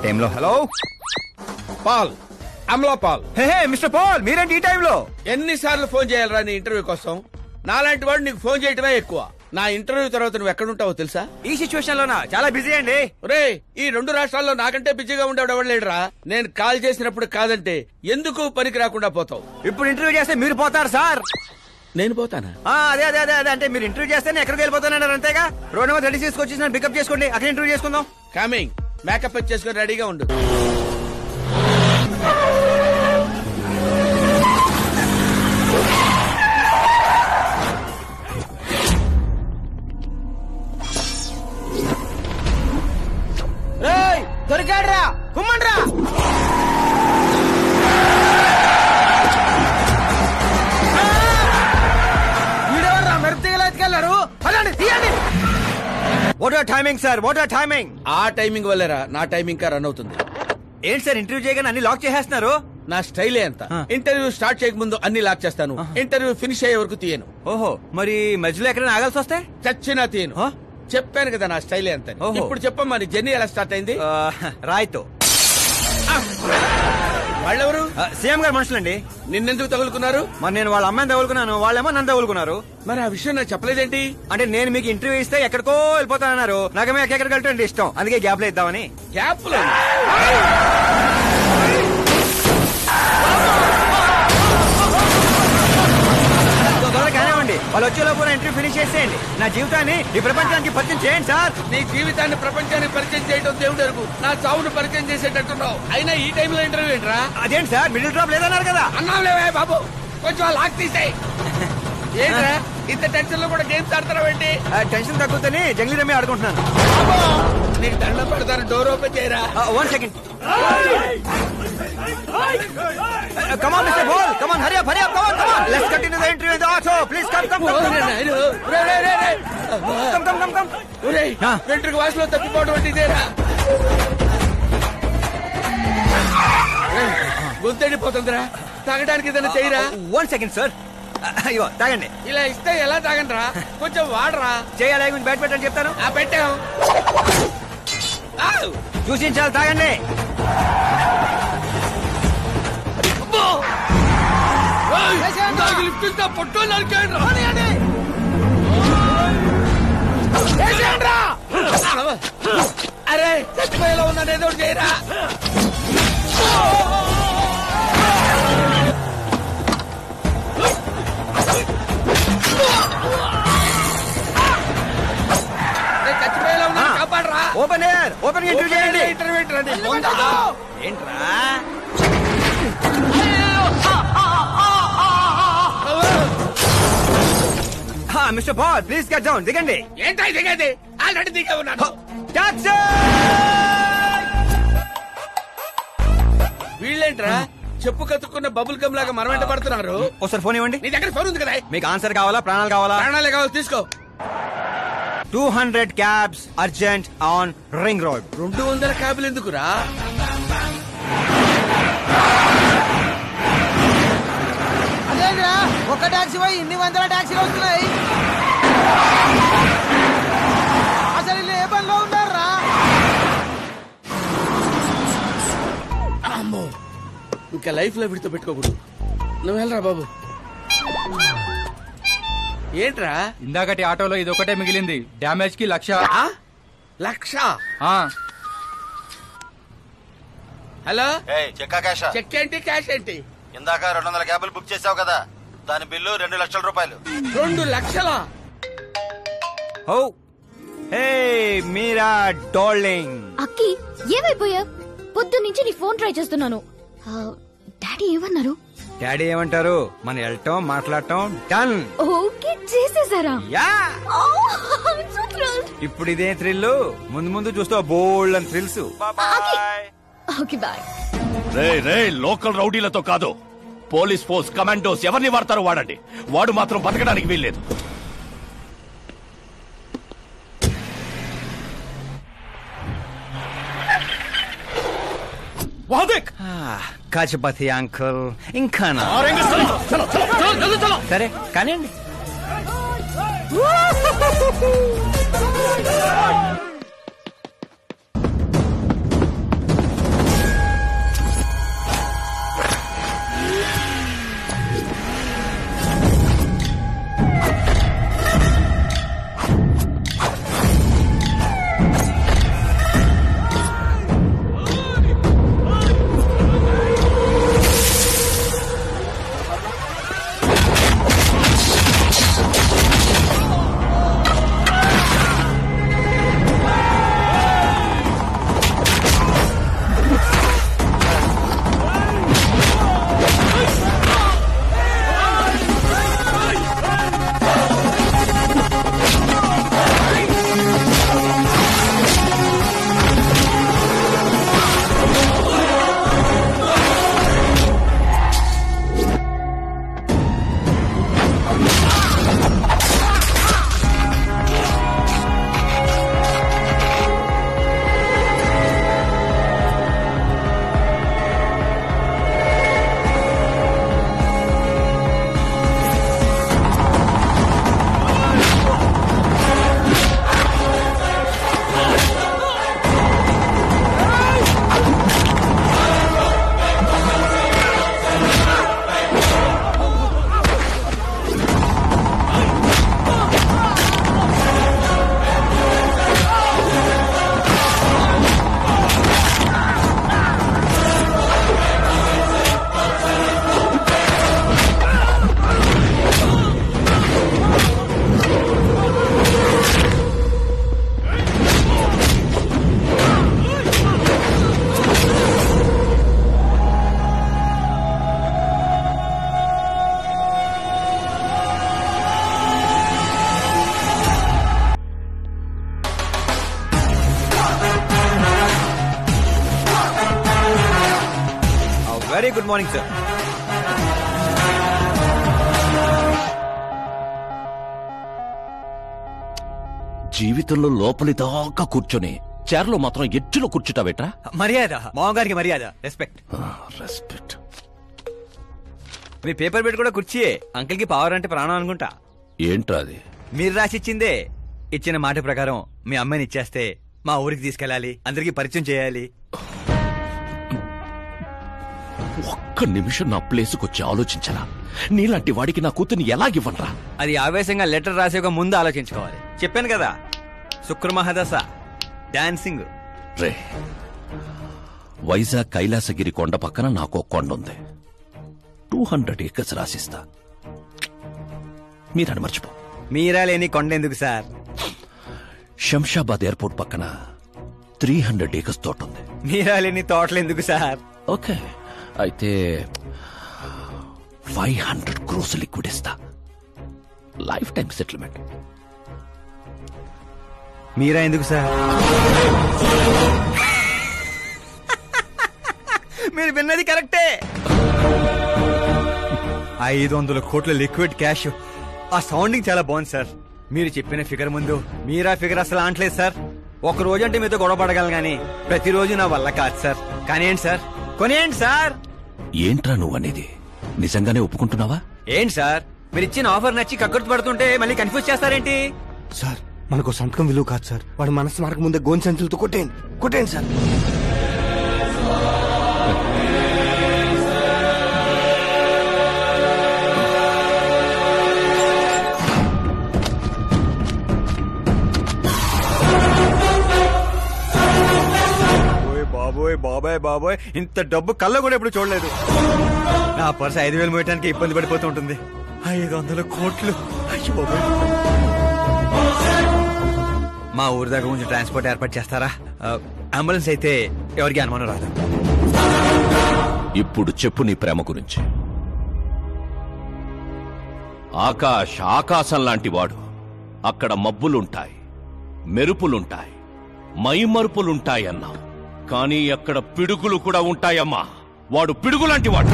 టైంలో. Hello Paul, Amala Paul. Hey mister Paul, మీరేంటి ఈ టైంలో? ఎన్నిసార్లు ఫోన్ చేయాలరా నీ ఇంటర్వ్యూ కోసం? నాలాంటి వాడు నీకు ఫోన్ చేయటమే ఎక్కువ. నా ఇంటర్వ్యూ తర్వాత నువ్వు ఎక్కడుంటావో తెలుసా? ఈ సిచ్యువేషన్ లోనా? చాలా బిజీ అండి. రే, ఈ 2 రాష్ట్రాల్లో నాకంటే బిజీగా ఉండేవాడు ఎవడలేడురా. నేను కాల్ చేసినప్పుడు కాదంటే ఎందుకు పనికి రాకుండా పోతావు? ఇప్పుడు ఇంటర్వ్యూ చేస్తే మీరు పోతారు సార్. నేను పోతానా? అదే అదే అదే అదే అంటే మీరు ఇంటర్వ్యూ చేస్తే నేను ఎక్కడికి వెళ్ళిపోతానన్నారు అంతేగా. రోడ్ నెంబర్ 36 వచ్చేసి నన్ను పికప్ చేసుకోండి, అక్కడ ఇంటర్వ్యూ చేసుకుందాం. కమింగ్. మేకప్ చేసుకుని రెడీగా ఉండు. దొరికాడ్రా, కుమ్మండ్రా. వీడెవర్రా మెరుపుతీగలు ఎత్తుకెళ్లారు? పదండి, తీయండి. What are timing sir, what are timing? ఆ టైమింగ్ వల్లేరా నా టైమింగ్ కా రన్ అవుతుంది. ఏంటి సార్ ఇంటర్వ్యూ చేయగానే అన్ని లాక్ చేసేస్తున్నారు? నా స్టైలే అంత. ఇంటర్వ్యూ స్టార్ట్ చేయక ముందు అన్ని లాక్ చేస్తాను, ఇంటర్వ్యూ ఫినిష్ అయ్యే వరకు తీయను. ఓహో, మరి మధ్యలో ఎక్కడైనా ఆగాల్సి వస్తే? చచ్చినా తీయను. చెప్పాను కదా నా స్టైలే అంత. ఇప్పుడు చెప్పమ్మా, నీ జర్నీ ఎలా స్టార్ట్ అయింది? రాయ్తో. వాళ్ళెవరు? సీఎం గారు మనుషులండి. నిన్నెందుకు తగులుకున్నారు? మరి నేను వాళ్ళ అమ్మాయిని తగులుకున్నాను, వాళ్ళేమో నన్ను తగులుకున్నారు. మరి ఆ విషయం నాకు చెప్పలేదేంటి? అంటే నేను మీకు ఇంటర్వ్యూ ఇస్తే ఎక్కడికో వెళ్ళిపోతానన్నారు. నాకేమో ఎక్కడికి వెళ్ళటం ఇష్టం, అందుకే గ్యాప్ లో ఇద్దామని. గ్యాప్ లో కానివ్వండి, వాళ్ళు వచ్చేలోపు ఇంటర్వ్యూ ఫినిష్ చేసేయండి. నా జీవితాన్ని ఈ ప్రపంచానికి పరిచయం చేయండి సార్. నీ జీవితాన్ని ప్రపంచానికి పరిచయం చేయడం దేవుడు వరకు, నా చావును పరిచయం చేసేటట్టున్నావు. అయినా ఈ టైంలో ఇంటర్వ్యూ ఏంట్రా? అదేంటి సార్, మిడిల్ డ్రాప్ లేదన్నారు కదా? అన్నావులేవే బాబు, కొంచెం లాక్ తీసేయి. ఏంట్రా ఇంత టెన్షన్ లో కూడా గేమ్స్ ఆడతావేంటి? టెన్షన్ తగ్గుతుంది, జంగ్లీ రమ్మి ఆడుకుంటున్నాను. నీకు దండం పెడతాను, డోర్ ఓపెన్ చేయరా. 1 second. Come on, Mr. Ball. Come on, hurry up, come on. Let's continue the interview in the auto. Please come. Come. వెంట్రుక వాసులో తప్పిపోవడం అంటే ఇదేరా? గొంతెడిపోతుందిరా, తాగడానికి ఏదైనా చేయరా. 1 second, sir. అయ్యో, తాగండి. ఇలా ఇస్తే ఎలా తాగండిరా? కొంచెం వాడరా. చేయాలి, కొంచెం బయట పెట్టని చెప్తాను. పెట్టాం. చూసించాలి, తాగండి. పొట్టు అరే, చచ్చిపోయేలా ఉన్నాను, ఏదో చేయరా. చచ్చిపోయేలా ఉన్నాను, కాపాడరా. ఓపెన్ ఎయిర్, ఓపెన్ ఇంటర్వ్యూ చేయండి. ఇంటర్వ్యూ ఏంట్రా? Mister Paul, please get down. దిగండి. ఏంటో దిగేది? ఆల్రెడీ దిగే ఉన్నాను. టాక్సీ! వీళ్ళేంట్రా చెప్పు కతుక్కున్న బబుల్ గమ్ లాగా మన వెంట పడుతున్నారు? ఒకసారి ఫోన్ ఇవ్వండి. నీ దగ్గర ఫోన్ ఉంది కదా? మీకు ఆన్సర్ కావాలా, ప్రాణాలు కావాలా? ప్రాణాలే కావాలి, తీసుకో. 200 cabs urgent on ring road. 200 క్యాబ్లు ఎందుకురా? అదేంద్రా, ఒక టాక్సీ పోయి ఇన్ని 100 టాక్సీలు వస్తున్నాయి. అసలు వీళ్ళు ఏ పనిలో ఉన్నారా? అమ్మో, ఇంకా లైఫ్ లో విడితో పెట్టుకోకూడదు. నువ్వు వెళ్ళరా బాబు. ఏంట్రా? ఇందాకటి ఆటోలో ఇది ఒకటే మిగిలింది. డ్యామేజ్ కి 1,00,000. 1,00,000? హలో, చెక్కా క్యాషా? చెక్ ఏంటి, క్యాష్ ఏంటి? ఇందాక 200 క్యాబులు బుక్ చేసావు కదా, దాని బిల్లు 2 లక్షల రూపాయలు. 2 లక్షలా? ఓ హే మీరా డార్లింగ్. అక్కి, ఏమైపోయా? పొద్దు నుంచి నీ ఫోన్ ట్రై చేస్తున్నాను. డాడీ ఏమన్నారు? డాడీ ఏమంటారు? మన వెళ్ళటం, మాట్లాడటం డన్. ఓకే చేసేసారా? యా. So thrilled. ఇప్పుడు ఇదే థ్రిల్, ముందు ముందు చూస్తావు బోల్డ్ అని థ్రిల్స్. Okay bye. రే లోకల్ రౌడీలతో కాదు, పోలీస్ ఫోర్స్, కమాండోస్ ఎవరిని వాడతారో వాడండి. వాడు మాత్రం బతకడానికి వీల్లేదు. కాచపతి అంకుల్ ఇంకా సరే కానివ్వండి. Very good morning sir. జీవితంలో లోపలి దాకా కూర్చొని చైర్లో మాత్రం ఎడ్జ్లో కూర్చుంటావేట్రా? మర్యాద, మామగారికి మర్యాద, రెస్పెక్ట్. రెస్పెక్ట్. మీ పేపర్ పెట్టి కూడా కుర్చీయే. అంకిల్ కి పవర్ అంటే ప్రాణం అనుకుంటా. ఏంట్రా అది? మీరు రాసిచ్చిందే. ఇచ్చిన మాట ప్రకారం మీ అమ్మాయిని ఇచ్చేస్తే మా ఊరికి తీసుకెళ్ళాలి, అందరికి పరిచయం చేయాలి. ఒక్క నిమిషం నా ప్లేసుకు వచ్చి ఆలోచించరా? నీలాంటి వాడికి నా కూతుర్ని ఎలాగివ్వనరా? అది ఆవేశంగా లెటర్ రాసే ఒక ముందు ఆలోచించుకోవాలి. చెప్పాను కదా, శుక్రమహాదశ, డాన్సింగ్. రే, వైజాగ్ కైలాసగిరి కొండ పక్కన నాకు కొండ ఉంది. 200 acres రాసిస్తా. మీరని మర్చిపో. మీరా లేని కొండ ఎందుకు సార్? శంషాబాద్ ఎయిర్పోర్ట్ పక్కన 300 acres తోట ఉంది. మీరా లేని తోటలు ఎందుకు సార్? ఓకే, అయితే 500 crores లిక్విడ్ ఇస్తా. Lifetime settlement. మీరా ఎందుకు సార్? మీరు విన్నది కరెక్టే. 500 కోట్ల లిక్విడ్ క్యాష్. ఆ సౌండింగ్ చాలా బాగుంది సార్. మీరు చెప్పిన ఫిగర్ ముందు మీరా ఫిగర్ అసలు అంటలేదు సార్. ఒక రోజు అంటే మీతో గొడవ పడగలను గానీ ప్రతిరోజు నా వల్ల కాదు సార్. కానివ్వండి సార్, కొనేయండి సార్. ఏంట్రా నువ్వు అనేది? నిజంగానే ఒప్పుకుంటున్నావా? ఏంటి సార్, మీరు ఇచ్చిన ఆఫర్ నచ్చి కక్కుర్తి పడుతుంటే మళ్ళీ కన్ఫ్యూజ్ చేస్తారేంటి? సార్ మనకు సంతకం విలువ కాదు సార్. వాడు మనసు మార్గం ముందే గోన్ సంచులతో కొట్టేయండి సార్. బాబోయ్ బాబాయ్ బాబోయ్, ఇంత డబ్బు కళ్ళ కూడా ఎప్పుడు చూడలేదు. నా పర్స్ 5,000 మోయటానికి ఇబ్బంది పడిపోతూ ఉంటుంది. 500 కోట్లు. అయ్యో బాబోయ్. మా ఊరి దగ్గర కొంచెం ట్రాన్స్పోర్ట్ ఏర్పాటు చేస్తారా? అంబులెన్స్ అయితే ఎవరికి అనుమానం రాదు. ఇప్పుడు చెప్పు నీ ప్రేమ గురించి. ఆకాశం లాంటి వాడు. అక్కడ మబ్బులుంటాయి, మెరుపులుంటాయి, మైమరుపులుంటాయన్నా. కానీ అక్కడ పిడుగులు కూడా ఉంటాయమ్మా. వాడు పిడుగులాంటి వాడు.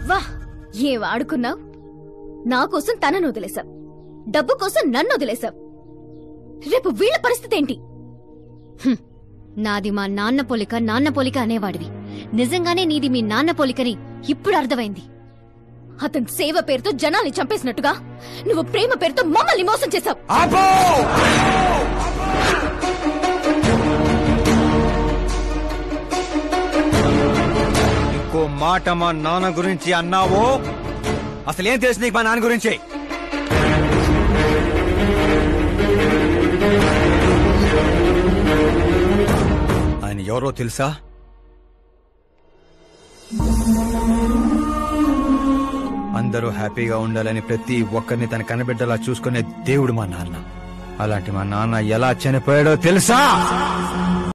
వా, ఏం ఆడుకున్నావు? నా కోసం తనను వదిలేశావు, డబ్బు కోసం నన్ను వదిలేశావు. రేపు వీళ్ళ పరిస్థితి ఏంటి? నాది మా నాన్న పోలిక అనేవాడివి. నిజంగానే నీది మీ నాన్న పోలికని ఇప్పుడు అర్థమైంది. అతని సేవ పేరుతో జనాల్ని చంపేసినట్టుగా నువ్వు ప్రేమ పేరుతో మమ్మల్ని మోసం చేశావు. ఇంకో మాట మా నాన్న గురించి అన్నావో అసలేం తెలుసు నీకు మా నాన్న గురించి? ఆయన ఎవరో తెలుసా? అందరూ హ్యాపీగా ఉండాలని ప్రతి ఒక్కరిని తన కనబిడ్డలా చూసుకునే దేవుడు మా నాన్న. అలాంటి మా నాన్న ఎలా చనిపోయాడో తెలుసా?